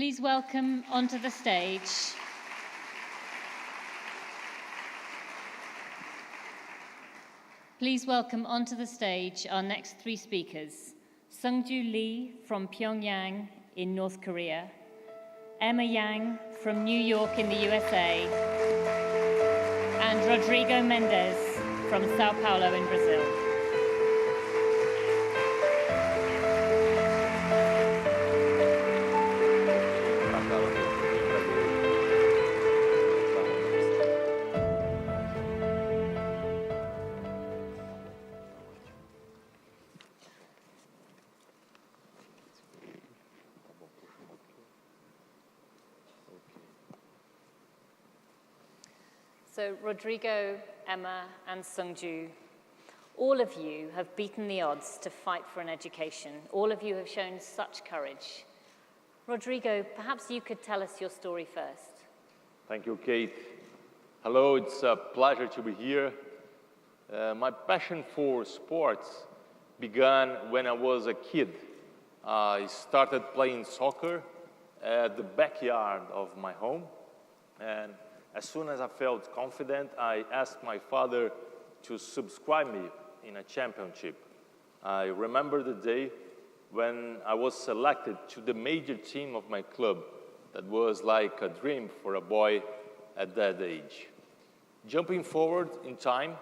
Please welcome onto the stage our next three speakers: Sungju Lee from Pyongyang in North Korea, Emma Yang from New York in the USA, and Rodrigo Mendes from Sao Paulo in Brazil. So Rodrigo, Emma, and Sungju, all of you have beaten the odds to fight for an education. All of you have shown such courage. Rodrigo, perhaps you could tell us your story first. Thank you, Kate. Hello, it's a pleasure to be here. My passion for sports began when I was a kid. I started playing soccer at the backyard of my home, and as soon as I felt confident, I asked my father to subscribe me in a championship. I remember the day when I was selected to the major team of my club. That was like a dream for a boy at that age. Jumping forward in time,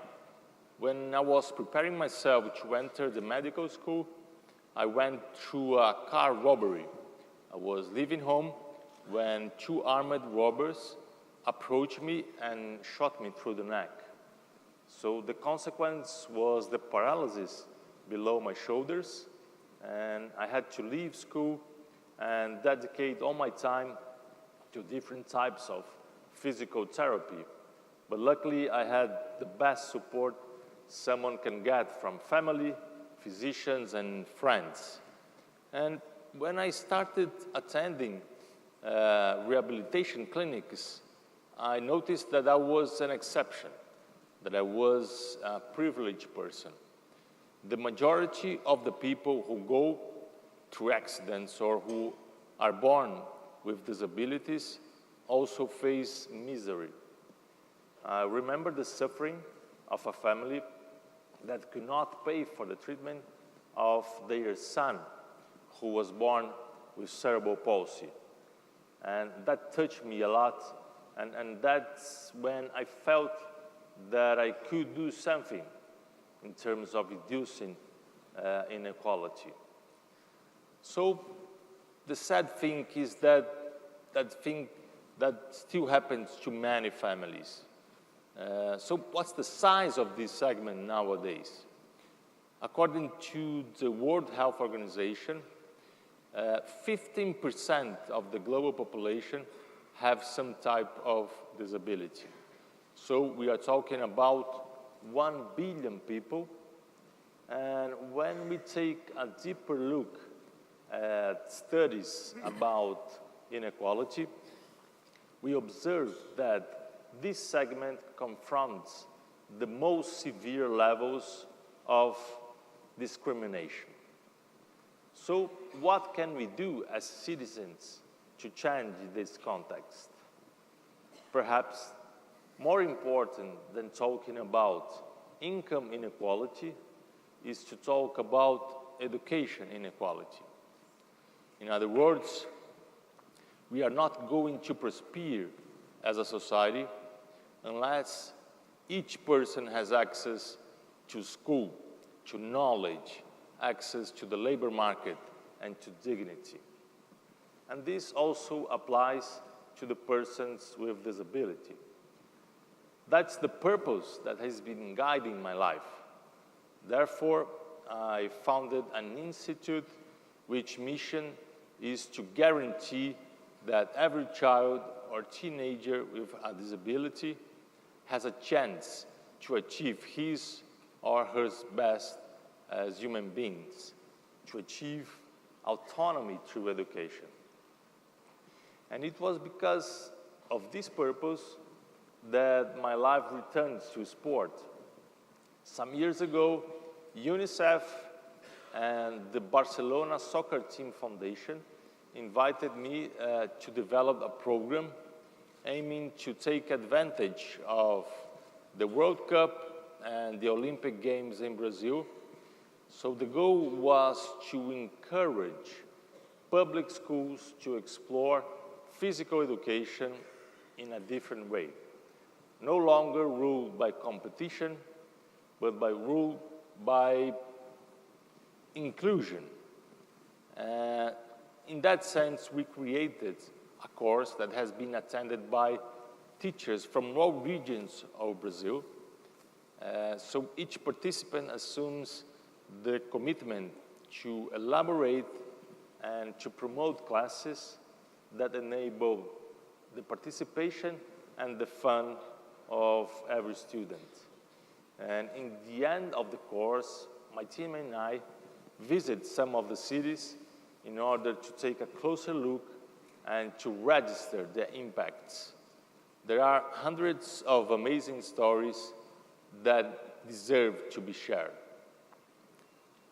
when I was preparing myself to enter the medical school, I went through a car robbery. I was leaving home when two armed robbers approached me and shot me through the neck. So the consequence was the paralysis below my shoulders, and I had to leave school and dedicate all my time to different types of physical therapy. But luckily, I had the best support someone can get from family, physicians, and friends. And when I started attending rehabilitation clinics, I noticed that I was an exception, that I was a privileged person. The majority of the people who go through accidents or who are born with disabilities also face misery. I remember the suffering of a family that could not pay for the treatment of their son who was born with cerebral palsy. And that touched me a lot. And that's when I felt that I could do something in terms of reducing inequality. So the sad thing is that still happens to many families. So what's the size of this segment nowadays? According to the World Health Organization, 15% of the global population have some type of disability. So we are talking about 1 billion people. And when we take a deeper look at studies about inequality, we observe that this segment confronts the most severe levels of discrimination. So what can we do as citizens to change this context? Perhaps more important than talking about income inequality is to talk about education inequality. In other words, we are not going to prosper as a society unless each person has access to school, to knowledge, access to the labor market, and to dignity. And this also applies to the persons with disability. That's the purpose that has been guiding my life. Therefore, I founded an institute which mission is to guarantee that every child or teenager with a disability has a chance to achieve his or her best as human beings, to achieve autonomy through education. And it was because of this purpose that my life returned to sport. Some years ago, UNICEF and the Barcelona Soccer Team Foundation invited me to develop a program aiming to take advantage of the World Cup and the Olympic Games in Brazil. So the goal was to encourage public schools to explore physical education in a different way, no longer ruled by competition, but ruled by inclusion. In that sense, we created a course that has been attended by teachers from all regions of Brazil. So each participant assumes the commitment to elaborate and to promote classes that enable the participation and the fun of every student. And in the end of the course, my team and I visit some of the cities in order to take a closer look and to register the impacts. There are hundreds of amazing stories that deserve to be shared.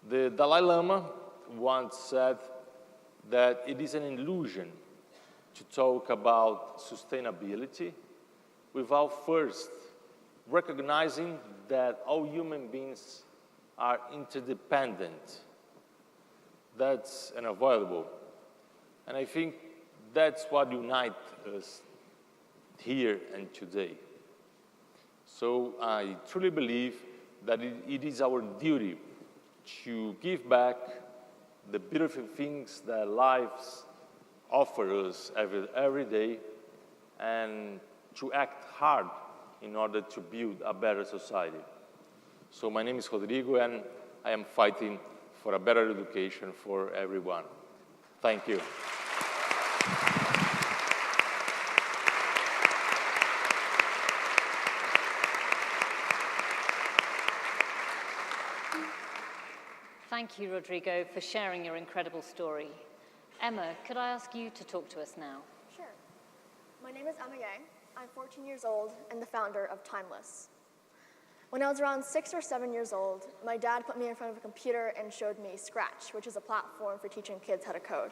The Dalai Lama once said that it is an illusion to talk about sustainability without first recognizing that all human beings are interdependent. That's unavoidable. And I think that's what unites us here and today. So I truly believe that it is our duty to give back the beautiful things that lives offer us every day and to act hard in order to build a better society. So my name is Rodrigo, and I am fighting for a better education for everyone. Thank you. Thank you, Rodrigo, for sharing your incredible story. Emma, could I ask you to talk to us now? Sure. My name is Emma Yang. I'm 14 years old and the founder of Timeless. When I was around 6 or 7 years old, my dad put me in front of a computer and showed me Scratch, which is a platform for teaching kids how to code.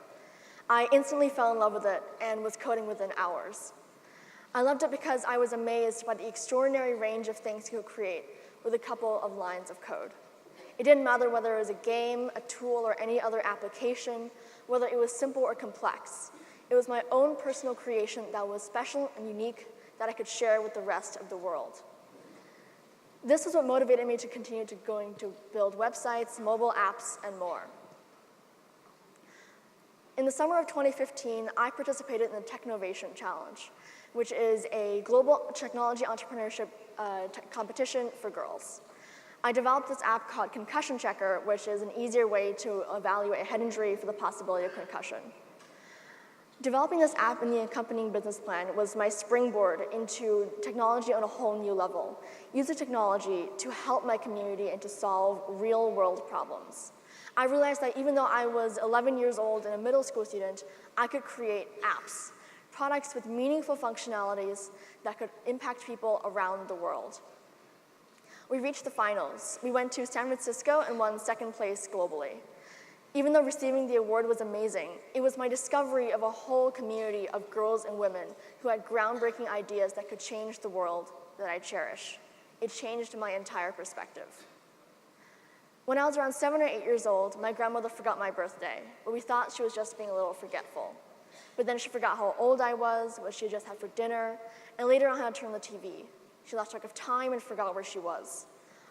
I instantly fell in love with it and was coding within hours. I loved it because I was amazed by the extraordinary range of things you could create with a couple of lines of code. It didn't matter whether it was a game, a tool, or any other application, whether it was simple or complex. It was my own personal creation that was special and unique that I could share with the rest of the world. This is what motivated me to continue to build websites, mobile apps, and more. In the summer of 2015, I participated in the Technovation Challenge, which is a global technology entrepreneurship competition for girls. I developed this app called Concussion Checker, which is an easier way to evaluate a head injury for the possibility of concussion. Developing this app and the accompanying business plan was my springboard into technology on a whole new level, using technology to help my community and to solve real-world problems. I realized that even though I was 11 years old and a middle school student, I could create apps, products with meaningful functionalities that could impact people around the world. We reached the finals. We went to San Francisco and won second place globally. Even though receiving the award was amazing, it was my discovery of a whole community of girls and women who had groundbreaking ideas that could change the world that I cherish. It changed my entire perspective. When I was around 7 or 8 years old, my grandmother forgot my birthday, but we thought she was just being a little forgetful. But then she forgot how old I was, what she had just had for dinner, and later on how to turn on the TV. She lost track of time and forgot where she was.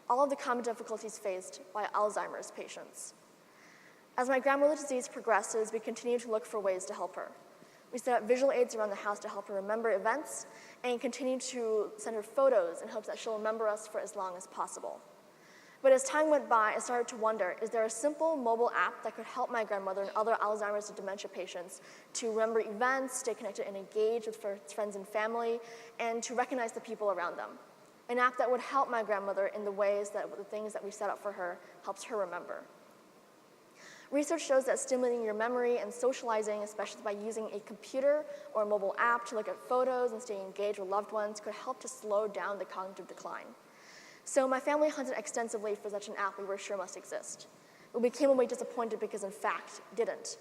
All of the common difficulties faced by Alzheimer's patients. As my grandmother's disease progresses, we continue to look for ways to help her. We set up visual aids around the house to help her remember events and continue to send her photos in hopes that she'll remember us for as long as possible. But as time went by, I started to wonder, is there a simple mobile app that could help my grandmother and other Alzheimer's and dementia patients to remember events, stay connected and engage with friends and family, and to recognize the people around them? An app that would help my grandmother in the ways that the things that we set up for her helps her remember. Research shows that stimulating your memory and socializing, especially by using a computer or a mobile app to look at photos and stay engaged with loved ones, could help to slow down the cognitive decline. So my family hunted extensively for such an app we were sure must exist. We became a bit disappointed because, in fact, it didn't.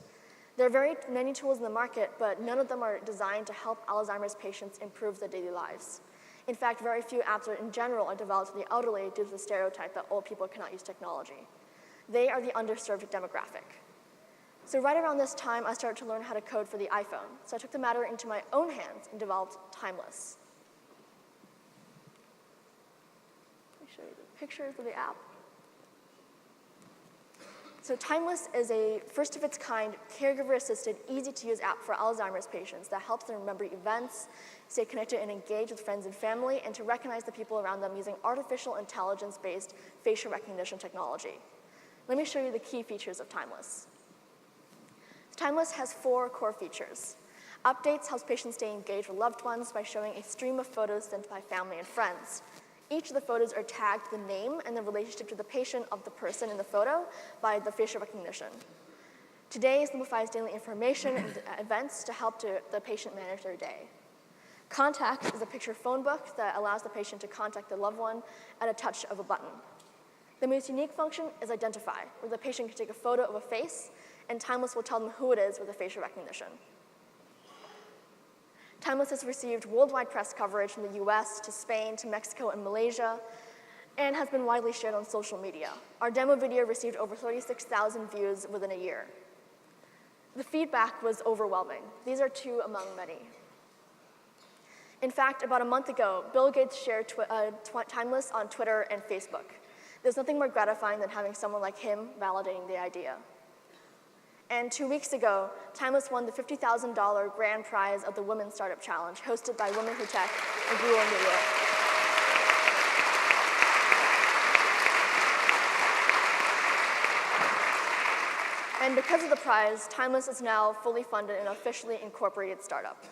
There are very many tools in the market, but none of them are designed to help Alzheimer's patients improve their daily lives. In fact, very few apps in general are developed for the elderly due to the stereotype that old people cannot use technology. They are the underserved demographic. So right around this time, I started to learn how to code for the iPhone. So I took the matter into my own hands and developed Timeless. Let me show you the pictures of the app. So Timeless is a first-of-its-kind, caregiver-assisted, easy-to-use app for Alzheimer's patients that helps them remember events, stay connected and engage with friends and family, and to recognize the people around them using artificial intelligence-based facial recognition technology. Let me show you the key features of Timeless. Timeless has 4 core features. Updates helps patients stay engaged with loved ones by showing a stream of photos sent by family and friends. Each of the photos are tagged the name and the relationship to the patient of the person in the photo by the facial recognition. Today simplifies daily information and events to help the patient manage their day. Contacts is a picture phone book that allows the patient to contact their loved one at a touch of a button. The most unique function is Identify, where the patient can take a photo of a face, and Timeless will tell them who it is with the facial recognition. Timeless has received worldwide press coverage from the US to Spain to Mexico and Malaysia, and has been widely shared on social media. Our demo video received over 36,000 views within a year. The feedback was overwhelming. These are 2 among many. In fact, about a month ago, Bill Gates shared Timeless on Twitter and Facebook. There's nothing more gratifying than having someone like him validating the idea. And 2 weeks ago, Timeless won the $50,000 grand prize of the Women's Startup Challenge, hosted by Women Who Tech in Google, New York. And because of the prize, Timeless is now fully funded and officially incorporated startup.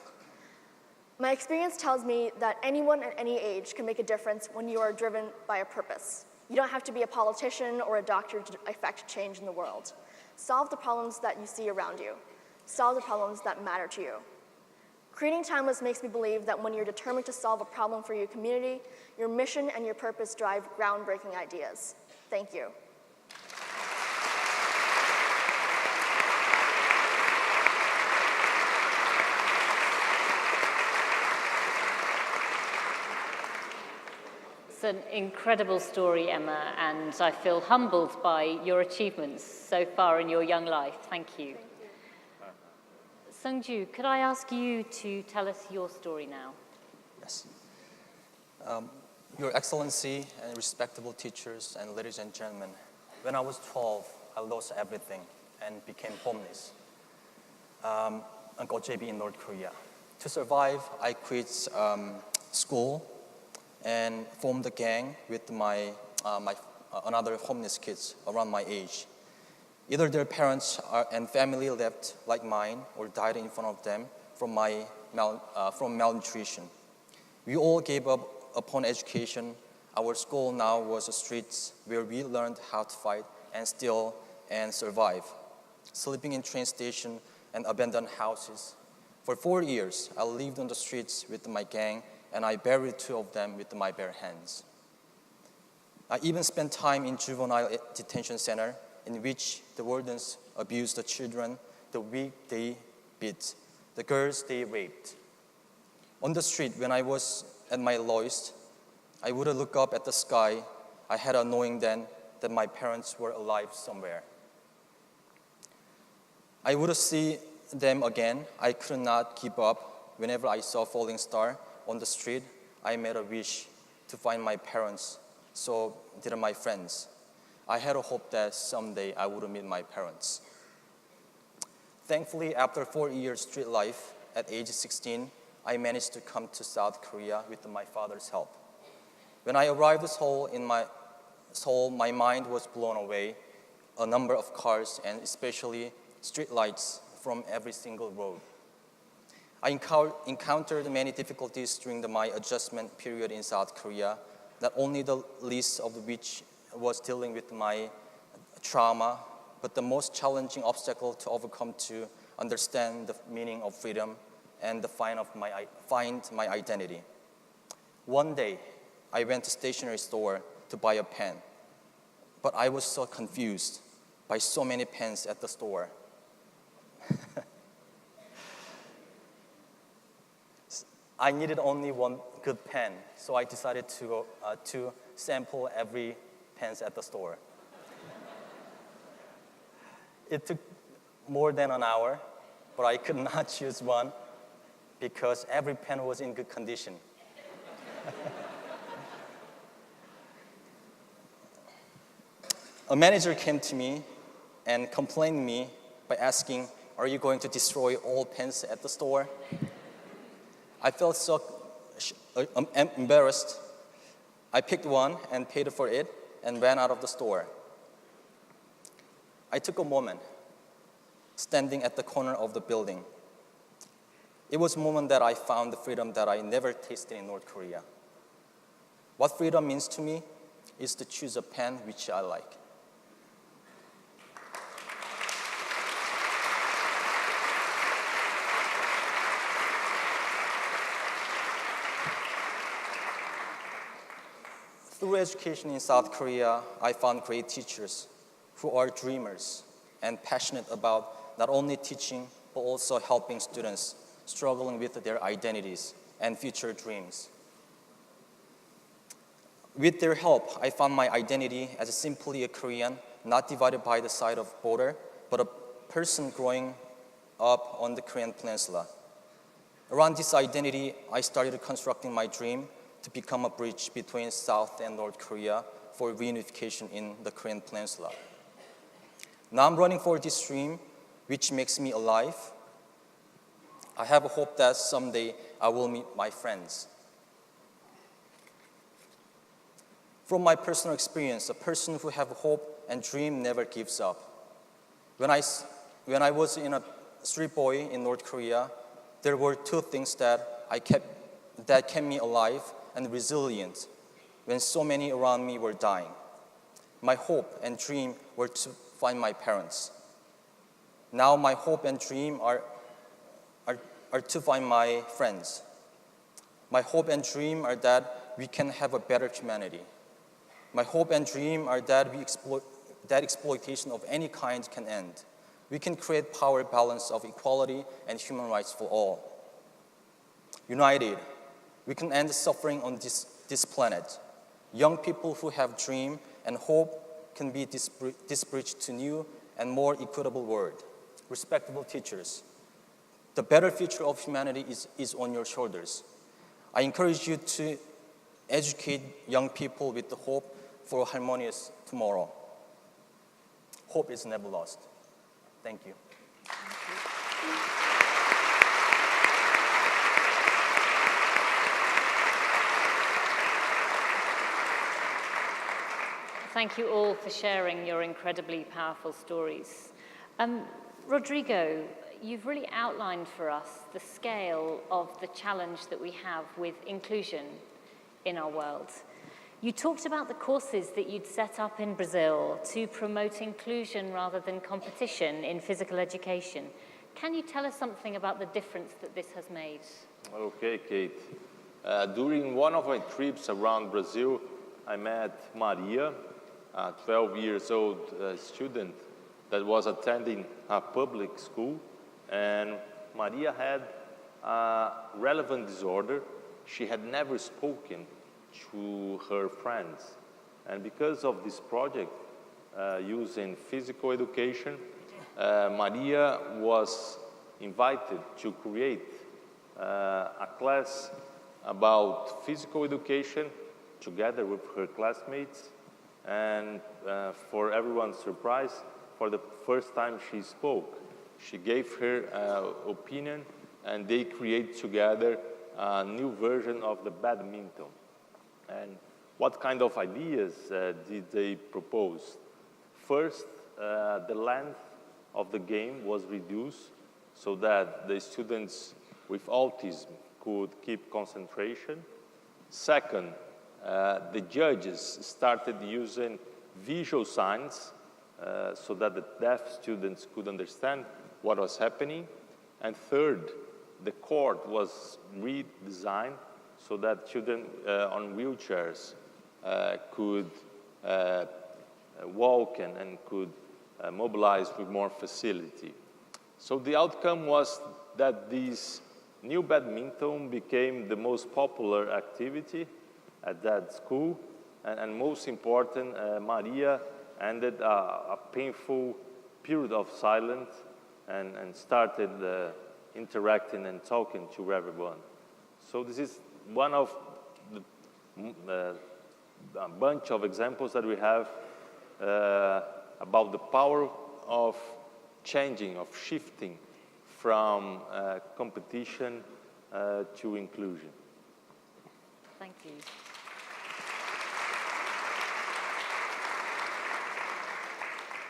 My experience tells me that anyone at any age can make a difference when you are driven by a purpose. You don't have to be a politician or a doctor to affect change in the world. Solve the problems that you see around you. Solve the problems that matter to you. Creating Timeless makes me believe that when you're determined to solve a problem for your community, your mission and your purpose drive groundbreaking ideas. Thank you. It's an incredible story, Emma, and I feel humbled by your achievements so far in your young life. Thank you. Sungju, could I ask you to tell us your story now? Yes. Your Excellency and respectable teachers and ladies and gentlemen, when I was 12, I lost everything and became homeless. Uncle JB in North Korea. To survive, I quit school and formed a gang with another homeless kids around my age. Either their parents and family left like mine or died in front of them from malnutrition. We all gave up upon education. Our school now was the streets where we learned how to fight and steal and survive. Sleeping in train station and abandoned houses. For 4 years, I lived on the streets with my gang, and I buried 2 of them with my bare hands. I even spent time in juvenile detention center in which the wardens abused the children, the weak they beat, the girls they raped. On the street, when I was at my lowest, I would look up at the sky. I had a knowing then that my parents were alive somewhere. I would see them again. I could not keep up. Whenever I saw a falling star on the street, I made a wish to find my parents. So did my friends. I had a hope that someday I would meet my parents. Thankfully, after 4 years street life, at age 16, I managed to come to South Korea with my father's help. When I arrived at Seoul, my mind was blown away. A number of cars and especially street lights from every single road. I encountered many difficulties during my adjustment period in South Korea, not only the least of which was dealing with my trauma, but the most challenging obstacle to overcome to understand the meaning of freedom and find my identity. One day, I went to a stationery store to buy a pen, but I was so confused by so many pens at the store. I needed only one good pen, so I decided to sample every pens at the store. It took more than an hour, but I could not choose one because every pen was in good condition. A manager came to me and complained me by asking, "Are you going to destroy all pens at the store?" I felt so embarrassed. I picked one and paid for it and ran out of the store. I took a moment, standing at the corner of the building. It was a moment that I found the freedom that I never tasted in North Korea. What freedom means to me is to choose a pen which I like. Through education in South Korea, I found great teachers who are dreamers and passionate about not only teaching, but also helping students struggling with their identities and future dreams. With their help, I found my identity as simply a Korean, not divided by the side of border, but a person growing up on the Korean peninsula. Around this identity, I started constructing my dream to become a bridge between South and North Korea for reunification in the Korean peninsula. Now I'm running for this dream, which makes me alive. I have a hope that someday I will meet my friends. From my personal experience, a person who has hope and dream never gives up. When I was a street boy in North Korea, there were two things that kept me alive and resilient when so many around me were dying. My hope and dream were to find my parents. Now my hope and dream are to find my friends. My hope and dream are that we can have a better humanity. My hope and dream are that that exploitation of any kind can end. We can create power balance of equality and human rights for all. United, we can end suffering on this planet. Young people who have dream and hope can be this bridge to new and more equitable world. Respectable teachers, the better future of humanity is on your shoulders. I encourage you to educate young people with the hope for a harmonious tomorrow. Hope is never lost. Thank you. Thank you all for sharing your incredibly powerful stories. Rodrigo, you've really outlined for us the scale of the challenge that we have with inclusion in our world. You talked about the courses that you'd set up in Brazil to promote inclusion rather than competition in physical education. Can you tell us something about the difference that this has made? Okay, Kate. During one of my trips around Brazil, I met Maria, a 12 years old student that was attending a public school, and Maria had a relevant disorder. She had never spoken to her friends. And because of this project, using physical education, Maria was invited to create a class about physical education together with her classmates. And for everyone's surprise, for the first time she spoke. She gave her opinion, and they create together a new version of the badminton. And what kind of ideas did they propose? First, the length of the game was reduced so that the students with autism could keep concentration. Second, the judges started using visual signs so that the deaf students could understand what was happening. And third, the court was redesigned so that children on wheelchairs could walk and could mobilize with more facility. So the outcome was that these new badminton became the most popular activity at that school. And most important, Maria ended a painful period of silence and started interacting and talking to everyone. So this is one of a bunch of examples that we have about the power of changing, of shifting from competition to inclusion. Thank you.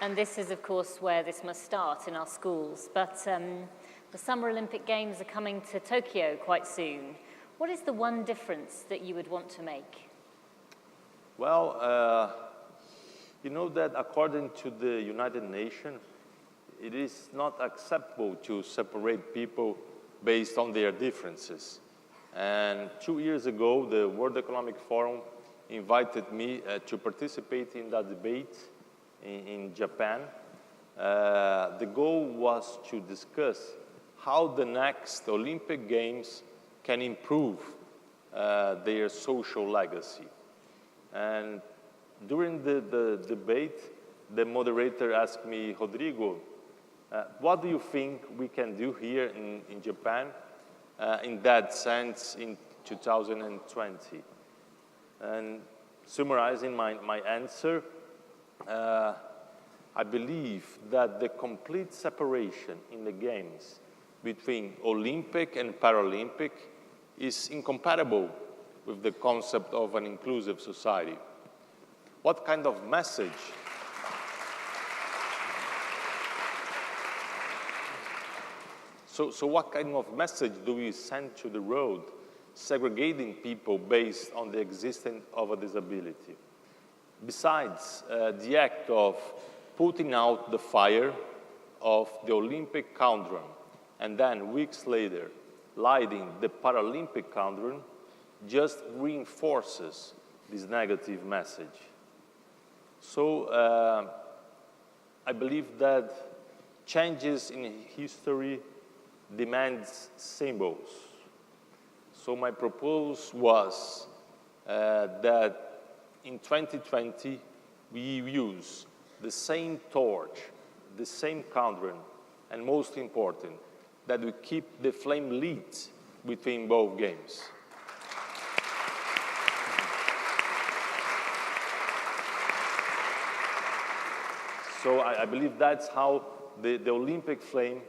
And this is, of course, where this must start, in our schools. But the Summer Olympic Games are coming to Tokyo quite soon. What is the one difference that you would want to make? Well, you know that according to the United Nations, it is not acceptable to separate people based on their differences. And 2 years ago, the World Economic Forum invited me to participate in that debate in Japan. The goal was to discuss how the next Olympic Games can improve their social legacy. And during the debate, the moderator asked me, Rodrigo, what do you think we can do here in Japan in that sense in 2020? And summarizing my answer, I believe that the complete separation in the Games between Olympic and Paralympic is incompatible with the concept of an inclusive society. What kind of message? So what kind of message do we send to the road, segregating people based on the existence of a disability? Besides the act of putting out the fire of the Olympic countdown and then weeks later lighting the Paralympic countdown just reinforces this negative message. So I believe that changes in history demands symbols. So my proposal was that in 2020, we use the same torch, the same countdown, and most important, that we keep the flame lit between both games. So I believe that's how the Olympic flame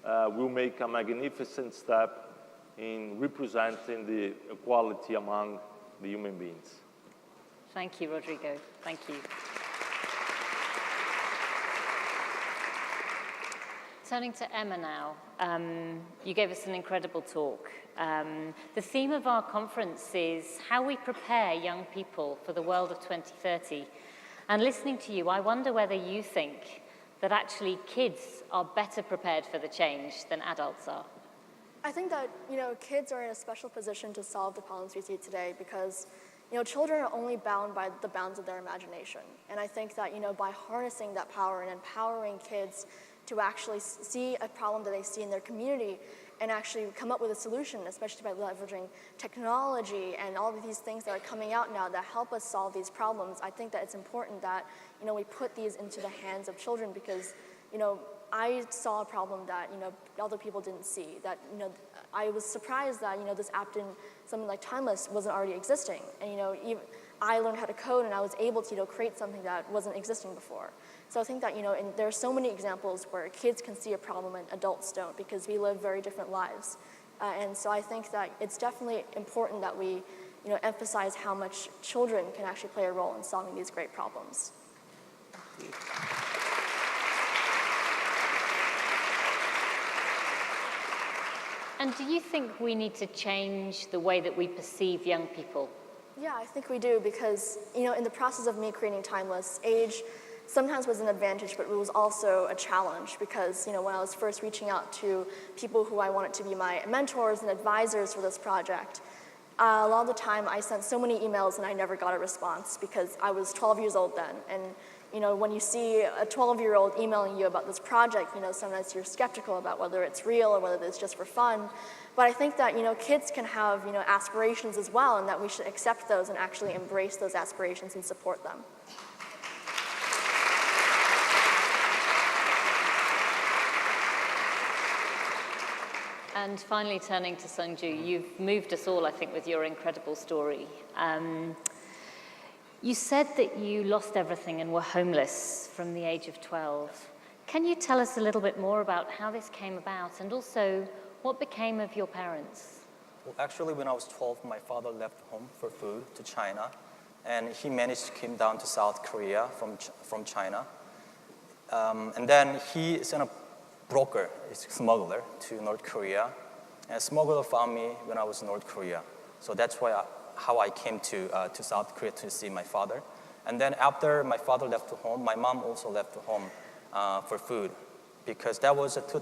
will make a magnificent step in representing the equality among the human beings. Thank you, Rodrigo. Thank you. Turning to Emma now, you gave us an incredible talk. The theme of our conference is how we prepare young people for the world of 2030. And listening to you, I wonder whether you think that actually kids are better prepared for the change than adults are. I think that, kids are in a special position to solve the problems we see today because, children are only bound by the bounds of their imagination. And I think that, by harnessing that power and empowering kids to actually see a problem that they see in their community and actually come up with a solution, especially by leveraging technology and all of these things that are coming out now that help us solve these problems, I think that it's important that, we put these into the hands of children because, I saw a problem that, other people didn't see, that, I was surprised that, this app something like Timeless wasn't already existing. And, even I learned how to code and I was able to, create something that wasn't existing before. So I think that, and there are so many examples where kids can see a problem and adults don't because we live very different lives. And so I think that it's definitely important that we, emphasize how much children can actually play a role in solving these great problems. And do you think we need to change the way that we perceive young people? Yeah, I think we do because, in the process of me creating Timeless, age sometimes was an advantage, but it was also a challenge because, when I was first reaching out to people who I wanted to be my mentors and advisors for this project, a lot of the time I sent so many emails and I never got a response because I was 12 years old then. And, You know, when you see a 12-year-old emailing you about this project, you know, sometimes you're skeptical about whether it's real or whether it's just for fun. But I think that, you know, kids can have, you know, aspirations as well, and that we should accept those and actually embrace those aspirations and support them. And finally, turning to Sungju, you've moved us all, I think, with your incredible story. You said that you lost everything and were homeless from the age of 12. Can you tell us a little bit more about how this came about, and also what became of your parents? Well, actually, when I was 12, my father left home for food to China, and he managed to come down to South Korea from China. And then he sent a broker, a smuggler, to North Korea, and a smuggler found me when I was in North Korea. So that's how I came to South Korea to see my father. And then after my father left home, my mom also left home for food, because that was that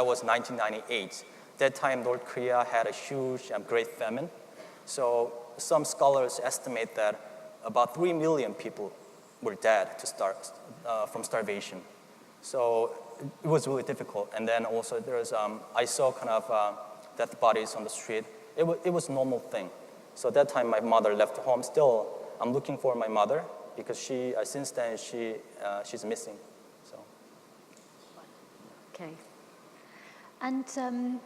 was 1998. That time, North Korea had a huge Great Famine. So some scholars estimate that about 3 million people were dead from starvation. So it was really difficult. And then also I saw kind of dead bodies on the street. It was a normal thing. So at that time, my mother left home. Still, I'm looking for my mother, because since then she's missing. So. Okay. And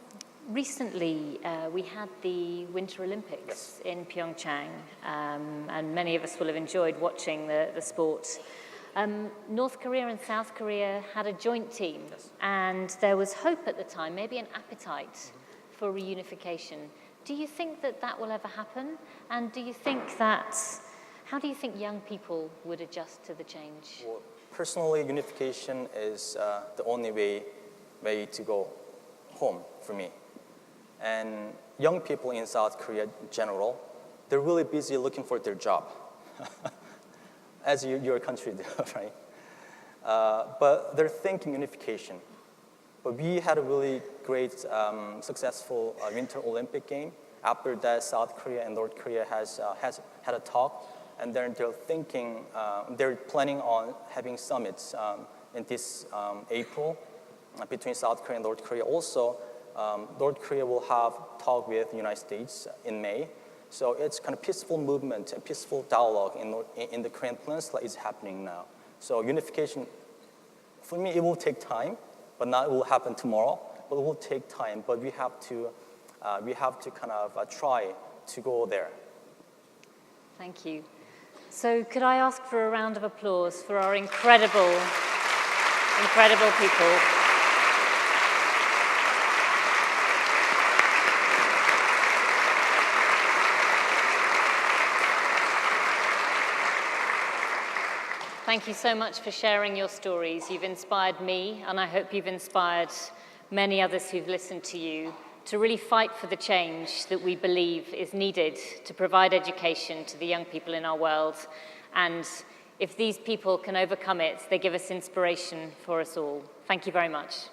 recently, we had the Winter Olympics in Pyeongchang, and many of us will have enjoyed watching the sport. North Korea and South Korea had a joint team, and there was hope at the time, maybe an appetite for reunification. Do you think that will ever happen? And how do you think young people would adjust to the change? Well, personally, unification is the only way to go home for me. And young people in South Korea in general, they're really busy looking for their job, as your country do, right? But they're thinking unification. But we had a really great, successful Winter Olympic game. After that, South Korea and North Korea has had a talk, and then they're planning on having summits in this April between South Korea and North Korea. Also, North Korea will have talk with the United States in May. So it's kind of peaceful movement and peaceful dialogue in the Korean Peninsula is happening now. So unification, for me, it will take time, but not it will happen tomorrow. But it will take time. But we have to kind of try to go there. Thank you. So could I ask for a round of applause for our incredible people? Thank you so much for sharing your stories. You've inspired me, and I hope you've inspired many others who've listened to you to really fight for the change that we believe is needed to provide education to the young people in our world. And if these people can overcome it, they give us inspiration for us all. Thank you very much.